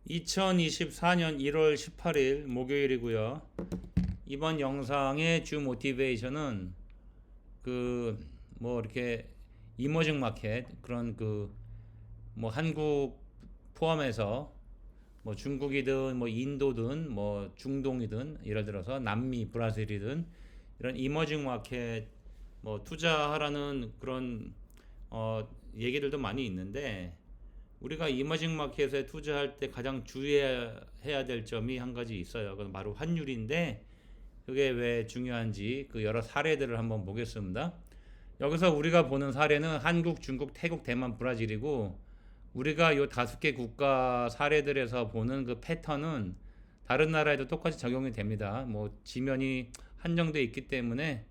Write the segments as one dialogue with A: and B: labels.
A: 2024년 1월 18일 목요일이고요. 이번 영상의 주 모티베이션은 이렇게 이머징 마켓 그런 한국 포함해서 중국이든 인도든 중동이든 예를 들어서 남미 브라질이든 이런 이머징 마켓 투자하라는 그런 얘기들도 많이 있는데, 우리가 이머징 마켓에 투자할 때 가장 주의해야 될 점이 한 가지 있어요. 그건 바로 환율인데, 그게 왜 중요한지 여러 사례들을 한번 보겠습니다. 여기서 우리가 보는 사례는 한국, 중국, 태국, 대만, 브라질이고, 우리가 요 5개 국가 사례들에서 보는 그 패턴은 다른 나라에도 똑같이 적용이 됩니다. 지면이 한정돼 있기 때문에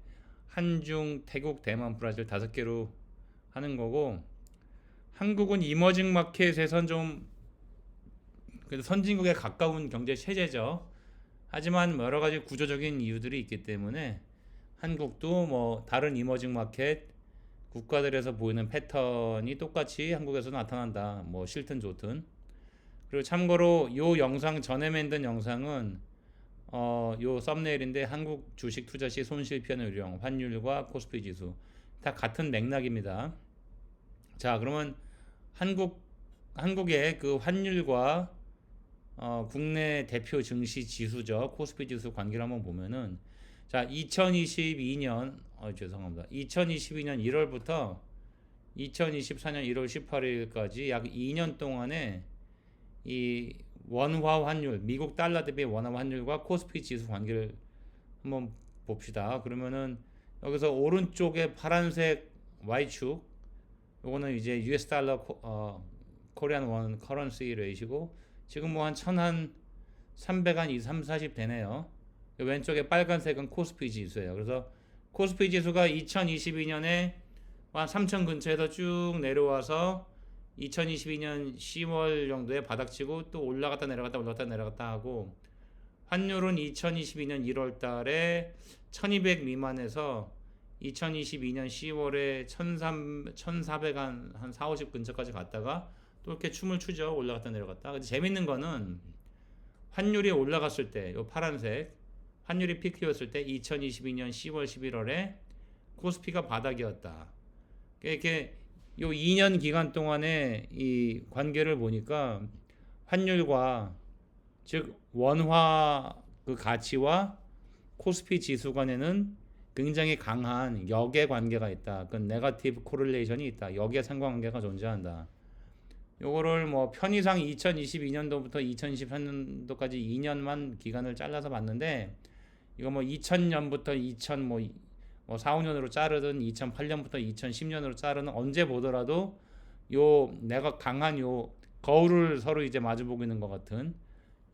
A: 한중, 태국, 대만, 브라질 5개로 하는 거고, 한국은 이머징 마켓에선 좀 그래도 선진국에 가까운 경제 체제죠. 하지만 여러 가지 구조적인 이유들이 있기 때문에 한국도 다른 이머징 마켓 국가들에서 보이는 패턴이 똑같이 한국에서 나타난다. 싫든 좋든. 그리고 참고로 요 영상 전에 만든 영상은 요 썸네일인데, 한국 주식 투자 시 손실 피하는 요령, 환율과 코스피 지수 다 같은 맥락입니다. 자, 그러면 한국의 그 환율과 국내 대표 증시 지수죠, 코스피 지수 관계를 한번 보면은, 자, 2022년 1월부터 2024년 1월 18일까지 약 2년 동안에 이 원화 환율, 미국 달러 대비 원화 환율과 코스피 지수 관계를 한번 봅시다. 그러면은 여기서 오른쪽에 파란색 Y축, 요거는 이제 US 달러 코리안 원 커런시 레이시고, 지금 한 1300 한 2, 3, 40 되네요. 왼쪽에 빨간색은 코스피 지수예요. 그래서 코스피 지수가 2022년에 한 3000 근처에서 쭉 내려와서 2022년 10월 정도에 바닥치고 또 올라갔다 내려갔다 하고, 환율은 2022년 1월 달에 1200 미만에서 2022년 10월에 1400 한 4, 50 근처까지 갔다가 또 이렇게 춤을 추죠. 올라갔다 내려갔다. 근데 재밌는 거는 환율이 올라갔을 때, 요 파란색 환율이 피크였을 때 2022년 10월 11월에 코스피가 바닥이었다. 이렇게 요 2년 기간 동안에 이 관계를 보니까 환율과, 즉 원화 그 가치와 코스피 지수 간에는 굉장히 강한 역의 관계가 있다. 그 네거티브 코릴레이션이 있다. 역의 상관관계가 존재한다. 요거를 편의상 2022년도부터 2023년도까지 2년만 기간을 잘라서 봤는데, 이거 2000년부터 2000 4, 5년으로 자르든 2008년부터 2010년으로 자르는 언제 보더라도 요 내가 강한 요 거울을 서로 이제 마주보고 있는 것 같은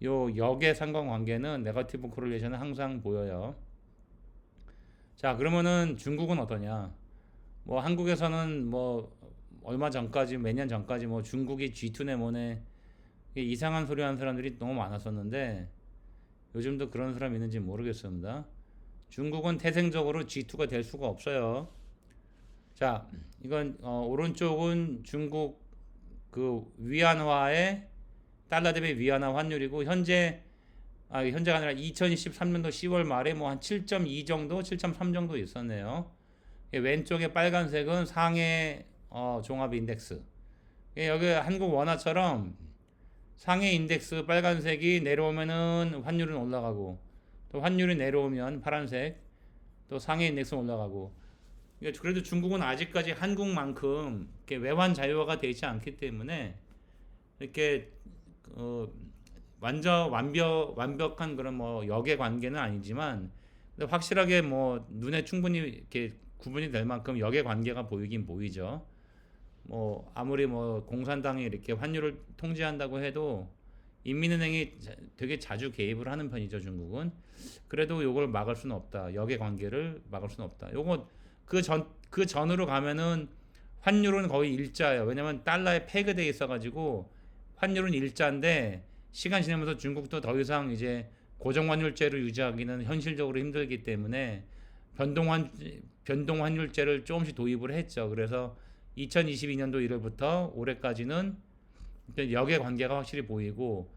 A: 요 역의 상관관계는 네거티브 코릴레이션은 항상 보여요. 자, 그러면은 중국은 어떠냐? 한국에서는 얼마 전까지, 몇 년 전까지 중국이 G2네 뭐네 이상한 소리 하는 사람들이 너무 많았었는데, 요즘도 그런 사람 있는지 모르겠습니다. 중국은 태생적으로 G2가 될 수가 없어요. 자, 이건 오른쪽은 중국 그 위안화의 달러 대비 위안화 환율이고, 현재가 아니라 2023년도 10월 말에 한 7.2 정도, 7.3 정도 있었네요. 왼쪽에 빨간색은 상해 종합 인덱스. 여기 한국 원화처럼 상해 인덱스 빨간색이 내려오면은 환율은 올라가고, 또 환율이 내려오면 파란색, 또 상해 인덱스는 올라가고. 그래도 중국은 아직까지 한국만큼 이렇게 외환 자유화가 되지 않기 때문에 이렇게 완벽한 그런 역의 관계는 아니지만, 확실하게 눈에 충분히 이렇게 구분이 될 만큼 역의 관계가 보이긴 보이죠. 아무리 공산당이 이렇게 환율을 통제한다고 해도 인민은행이 되게 자주 개입을 하는 편이죠, 중국은. 그래도 요걸 막을 수는 없다. 역의 관계를 막을 수는 없다. 요거 그 전으로 가면은 환율은 거의 일자예요. 왜냐면 달러에 패그돼 있어가지고 환율은 일자인데, 시간 지나면서 중국도 더 이상 이제 고정환율제를 유지하기는 현실적으로 힘들기 때문에 변동환율제를 조금씩 도입을 했죠. 그래서 2022년도 1월부터 올해까지는 역의 관계가 확실히 보이고,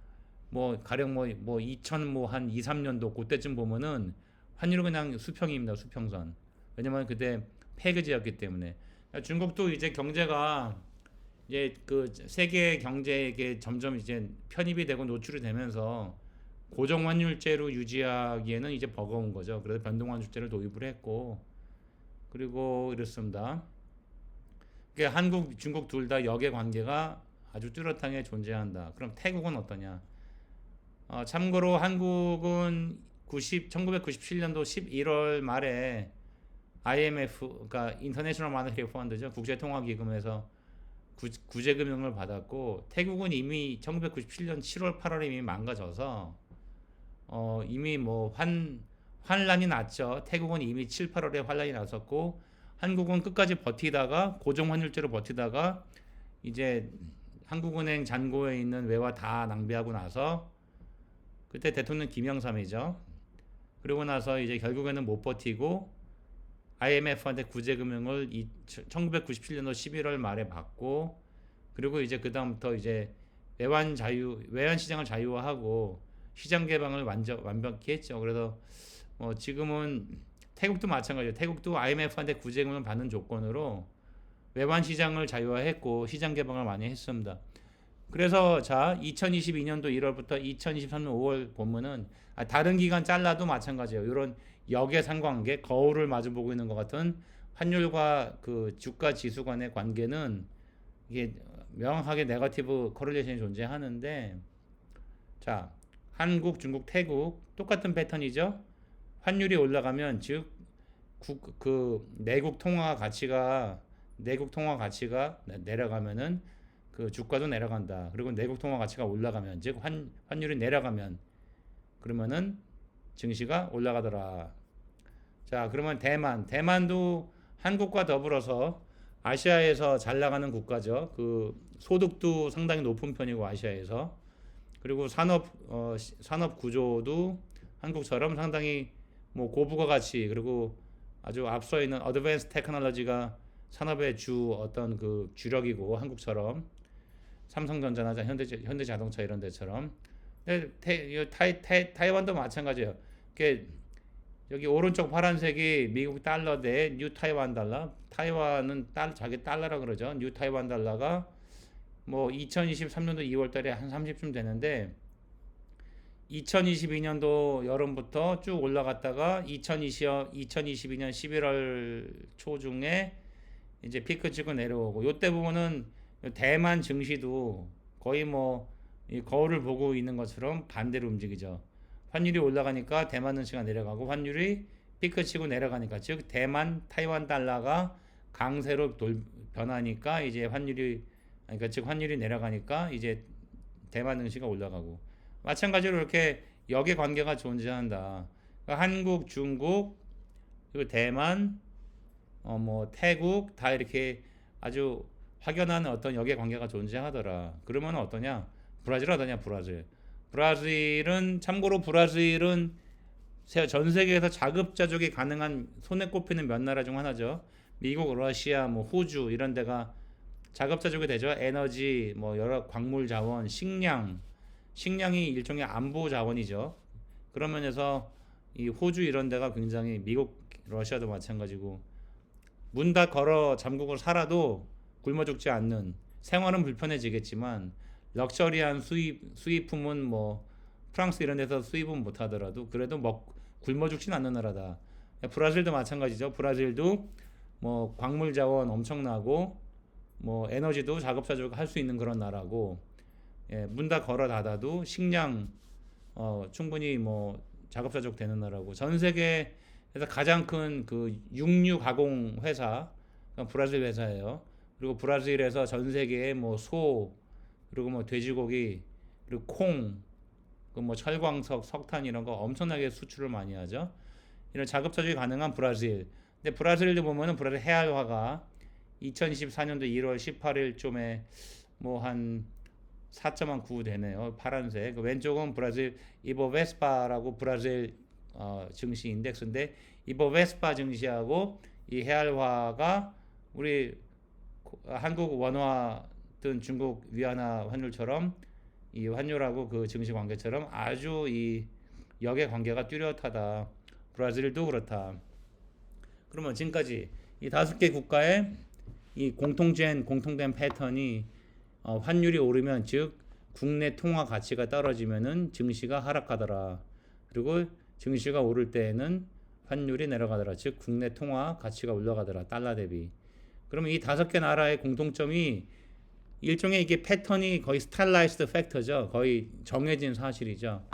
A: 뭐 가령 뭐 2000 뭐 한 2, 3년도 그때쯤 보면은 환율은 그냥 수평입니다. 수평선. 왜냐면 그때 폐기지였기 때문에. 중국도 이제 경제가 이제 그 세계 경제에 점점 이제 편입이 되고 노출이 되면서 고정 환율제로 유지하기에는 이제 버거운 거죠. 그래서 변동 환율제를 도입을 했고 그리고 이렇습니다. 그러니까 한국, 중국 둘 다 역의 관계가 아주 뚜렷하게 존재한다. 그럼 태국은 어떠냐? 참고로 한국은 1997년도 11월 말에 IMF, 그러니까 인터내셔널 마니터리 펀드죠. 국제통화기금에서 구제금융을 받았고 태국은 이미 1997년 7월, 8월에 이미 망가져서 이미 뭐 환란이 났죠. 태국은 이미 7, 8월에 환란이 났었고 한국은 끝까지 버티다가 고정 환율제로 버티다가 이제 한국은행 잔고에 있는 외화 다 낭비하고 나서 그때 대통령 김영삼이죠. 그러고 나서 이제 결국에는 못 버티고 IMF한테 구제금융을 1997년도 11월 말에 받고 그리고 이제 그다음부터 이제 외환 시장을 자유화하고 시장 개방을 완벽히 했죠. 그래서 지금은 태국도 마찬가지예요. 태국도 IMF한테 구제금을 받는 조건으로 외환 시장을 자유화했고 시장 개방을 많이 했습니다. 그래서 자 2022년도 1월부터 2023년 5월 보면은 다른 기간 잘라도 마찬가지예요. 이런 역의 상관계, 거울을 마주보고 있는 것 같은 환율과 그 주가 지수 간의 관계는 이게 명확하게 네거티브 코릴레이션이 존재하는데 자 한국, 중국, 태국 똑같은 패턴이죠. 환율이 올라가면 즉 그 내국 통화 가치가 내려가면은 그 주가도 내려간다. 그리고 내국 통화 가치가 올라가면 즉 환율이 내려가면 그러면은 증시가 올라가더라. 자, 그러면 대만도 한국과 더불어서 아시아에서 잘 나가는 국가죠. 그 소득도 상당히 높은 편이고 아시아에서 그리고 산업 구조도 한국처럼 상당히 뭐 고부가가치 그리고 아주 앞서 있는 어드밴스 테크놀로지가 산업의 어떤 그 주력이고 한국처럼 삼성전자나 현대자동차 이런 데처럼 타이완도 마찬가지예요. 여기 오른쪽 파란색이 미국 달러 대 뉴 타이완 달러. 타이완은 자기 달러라 그러죠. 뉴 타이완 달러가 뭐 2023년도 2월 달에 한 30쯤 되는데 2022년도 여름부터 쭉 올라갔다가 2022년 11월 초중에 이제 피크 치고 내려오고 요때 보면은 대만 증시도 거의 뭐 이 거울을 보고 있는 것처럼 반대로 움직이죠. 환율이 올라가니까 대만 증시가 내려가고 환율이 피크 치고 내려가니까 즉 대만 타이완 달러가 강세로 변하니까 이제 환율이 내려가니까 이제 대만 증시가 올라가고 마찬가지로 이렇게 역의 관계가 존재한다. 그러니까 한국, 중국, 그리고 대만, 뭐 태국 다 이렇게 아주 확연한 어떤 역의 관계가 존재하더라. 그러면 어떠냐? 브라질 어떠냐? 브라질은 참고로 브라질은 전 세계에서 자급자족이 가능한 손에 꼽히는 몇 나라 중 하나죠. 미국, 러시아, 뭐 호주 이런 데가 자급자족이 되죠. 에너지, 뭐 여러 광물 자원, 식량이 일종의 안보 자원이죠. 그런 면에서 이 호주 이런 데가 굉장히 미국, 러시아도 마찬가지고 문 다 걸어 잠그고 살아도 굶어 죽지 않는 생활은 불편해지겠지만 럭셔리한 수입품은 뭐 프랑스 이런 데서 수입은 못 하더라도 그래도 굶어 죽진 않는 나라다. 브라질도 마찬가지죠. 브라질도 뭐 광물 자원 엄청나고 뭐 에너지도 자급자족 할 수 있는 그런 나라고 문 다 걸어 닫아도 식량 충분히 뭐 자급자족 되는 나라고 전 세계에서 가장 큰 그 육류 가공 회사 브라질 회사예요. 그리고 브라질에서 전 세계에 뭐 그리고 뭐 돼지고기 그리고 뭐 철광석, 석탄 이런 거 엄청나게 수출을 많이 하죠. 이런 자급자족이 가능한 브라질. 근데 브라질도 보면은 브라질 해알화가 2024년도 1월 18일쯤에 뭐 한 4.9 되네요. 파란색. 그 왼쪽은 브라질 이보베스파라고 브라질 증시 인덱스인데 이보베스파 증시하고 이 해알화가 우리 한국 원화 든 중국 위안화 환율처럼 이 환율하고 그 증시 관계처럼 아주 이 역의 관계가 뚜렷하다. 브라질도 그렇다. 그러면 지금까지 이 5개 국가의 이 공통된 패턴이 환율이 오르면 즉 국내 통화 가치가 떨어지면은 증시가 하락하더라. 그리고 증시가 오를 때에는 환율이 내려가더라. 즉 국내 통화 가치가 올라가더라. 달러 대비. 그러면 이 5개 나라의 공통점이 일종의 이게 패턴이 거의 스타일라이즈드 팩터죠. 거의 정해진 사실이죠.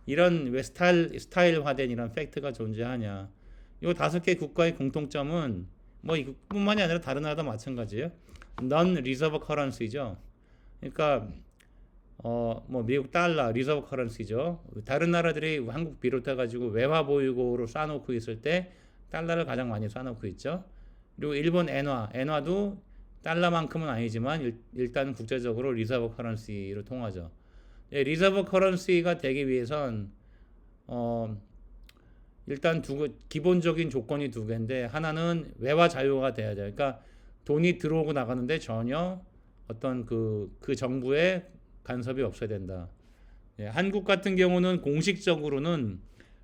A: 이런 왜 스타일화된 이런 팩트가 존재하냐. 이 5개 국가의 공통점은 뭐 이뿐만이 아니라 다른 나라도 마찬가지예요. non reserve currency죠. 그러니까 뭐 미국 달러 리저브 커런시죠. 다른 나라들이 한국 비롯해 가지고 외화 보유고로 쏴놓고 있을 때 달러를 가장 많이 쏴놓고 있죠. 그리고 일본 엔화도 달러만큼은 아니지만 일단 국제적으로 리저브 커런시로 통하죠. 리저브 커런시가 되기 위해선 일단 기본적인 조건이 2개인데 하나는 외화 자유가 돼야 돼요. 그러니까 돈이 들어오고 나가는데 전혀 어떤 그 정부의 간섭이 없어야 된다. 한국 같은 경우는 공식적으로는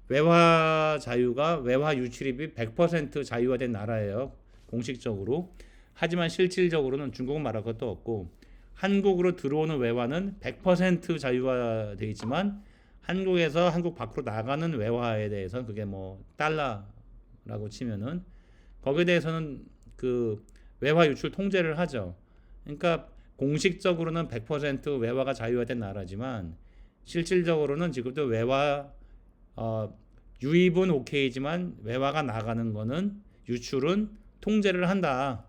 A: 외화 유출입이 100% 자유화된 나라예요. 공식적으로. 하지만 실질적으로는 중국은 말할 것도 없고 한국으로 들어오는 외화는 100% 자유화되어 있지만 한국에서 한국 밖으로 나가는 외화에 대해서는 그게 뭐 달러라고 치면은 거기에 대해서는 그 외화 유출 통제를 하죠. 그러니까 공식적으로는 100% 외화가 자유화된 나라지만 실질적으로는 지금도 외화 유입은 오케이지만 외화가 나가는 거는 유출은 통제를 한다.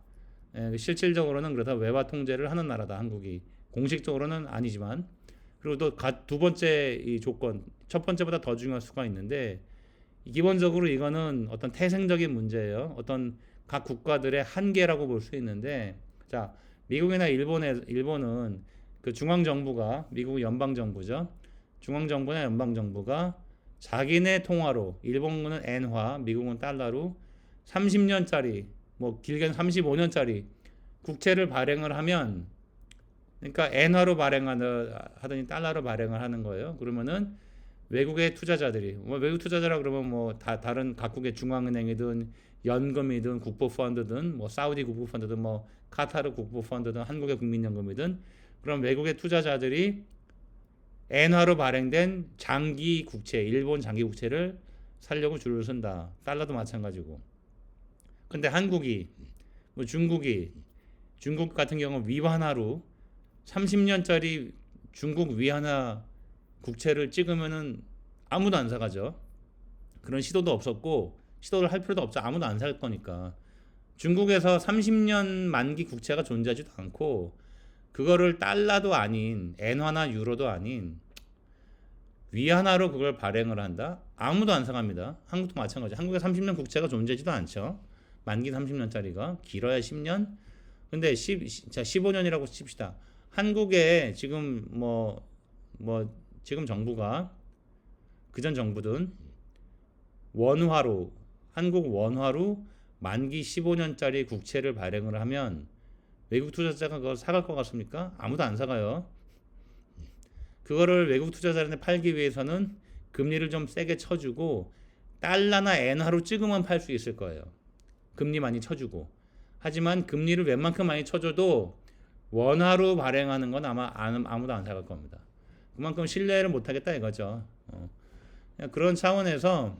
A: 실질적으로는 그렇다 외화 통제를 하는 나라다 한국이. 공식적으로는 아니지만. 그리고 또 두 번째 이 조건, 첫 번째보다 더 중요할 수가 있는데 기본적으로 이거는 어떤 태생적인 문제예요. 어떤 각 국가들의 한계라고 볼 수 있는데 자 미국이나 일본은 그 중앙정부가 미국 연방정부죠. 중앙정부나 연방정부가 자기네 통화로 일본은 엔화, 미국은 달러로 30년짜리 뭐 길게는 35년짜리 국채를 발행을 하면 그러니까 엔화로 하더니 달러로 발행을 하는 거예요. 그러면은 외국의 투자자들이 외국 투자자라 그러면 뭐 다른 각국의 중앙은행이든 연금이든 국보펀드든 뭐 사우디 국보펀드든 뭐 카타르 국보펀드든 한국의 국민연금이든 그럼 외국의 투자자들이 엔화로 발행된 장기 국채, 일본 장기 국채를 살려고 줄을 쓴다. 달러도 마찬가지고. 근데 한국이 뭐 중국 같은 경우 위안화로 30년짜리 중국 위안화 국채를 찍으면은 아무도 안 사가죠. 그런 시도도 없었고 시도를 할 필요도 없죠. 아무도 안 살 거니까. 중국에서 30년 만기 국채가 존재하지도 않고 그거를 달러도 아닌 엔화나 유로도 아닌 위안화로 그걸 발행을 한다? 아무도 안 사갑니다. 한국도 마찬가지. 한국에 30년 국채가 존재하지도 않죠. 만기 30년짜리가 길어야 10년. 근데 15년이라고 칩시다. 한국에 지금 지금 정부가 그전 정부든 한국 원화로 만기 15년짜리 국채를 발행을 하면 외국 투자자가 그걸 사갈 것 같습니까? 아무도 안 사가요. 그거를 외국 투자자한테 팔기 위해서는 금리를 좀 세게 쳐주고 달러나 엔화로 찍으면 팔 수 있을 거예요. 금리 많이 쳐주고. 하지만 금리를 웬만큼 많이 쳐줘도 원화로 발행하는 건 아마 아무도 안 사갈 겁니다. 그만큼 신뢰를 못하겠다 이거죠. 그런 차원에서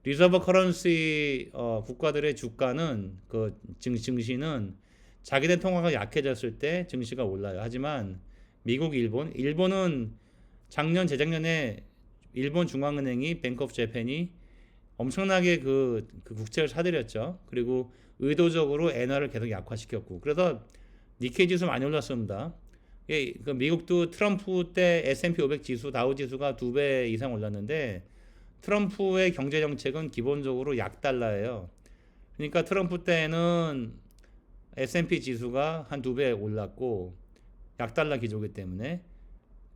A: 리저브 커런시 국가들의 주가는 그 증시는 자기네 통화가 약해졌을 때 증시가 올라요. 하지만 미국, 일본은 작년 재작년에 일본 중앙은행이 뱅크 오브 재팬이 엄청나게 그 국채를 사들였죠. 그리고 의도적으로 엔화를 계속 약화시켰고 그래서 니케이 지수 많이 올랐습니다. 그 미국도 트럼프 때 S&P 500 지수, 다우 지수가 2배 이상 올랐는데 트럼프의 경제 정책은 기본적으로 약달러예요. 그러니까 트럼프 때는 S&P 지수가 한 2배 올랐고 약달러 기조이기 때문에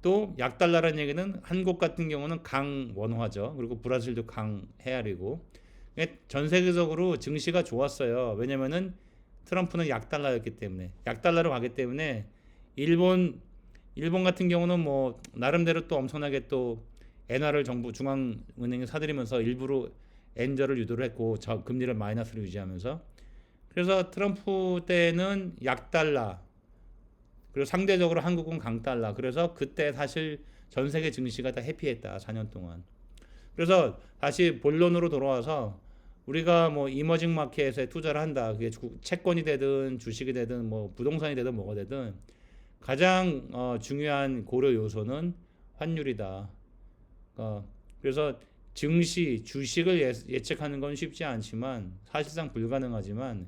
A: 또 약달러라는 얘기는 한국 같은 경우는 강원화죠. 그리고 브라질도 강해알이고 전 세계적으로 증시가 좋았어요. 왜냐면은 트럼프는 약달러였기 때문에 약달러로 가기 때문에 일본 일본 같은 경우는 뭐 나름대로 또 엄청나게 또 엔화를 정부 중앙은행이 사들이면서 일부러 엔저를 유도를 했고 금리를 마이너스로 유지하면서 그래서 트럼프 때는 약달러 그리고 상대적으로 한국은 강달러 그래서 그때 사실 전 세계 증시가 다 해피했다 4년 동안. 그래서 다시 본론으로 돌아와서 우리가 뭐 이머징 마켓에 투자를 한다. 그게 채권이 되든 주식이 되든 뭐 부동산이 되든 뭐가 되든 가장 중요한 고려 요소는 환율이다. 그래서 증시, 주식을 예측하는 건 쉽지 않지만 사실상 불가능하지만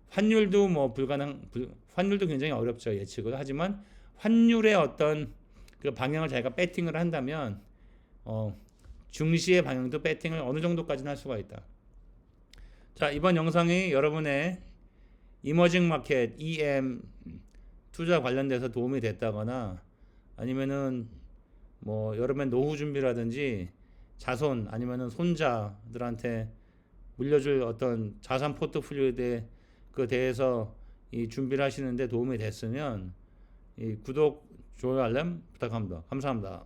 A: 환율도 환율도 굉장히 어렵죠 예측을 하지만 환율의 어떤 그 방향을 자기가 배팅을 한다면 증시의 방향도 배팅을 어느 정도까지는 할 수가 있다. 자 이번 영상이 여러분의 이머징 마켓 EM 투자 관련돼서 도움이 됐다거나 아니면은 뭐 여러분의 노후 준비라든지 자손 아니면은 손자들한테 물려줄 어떤 자산 포트폴리오에 대해서 이 준비를 하시는데 도움이 됐으면 이 구독, 좋아요, 알람 부탁합니다. 감사합니다.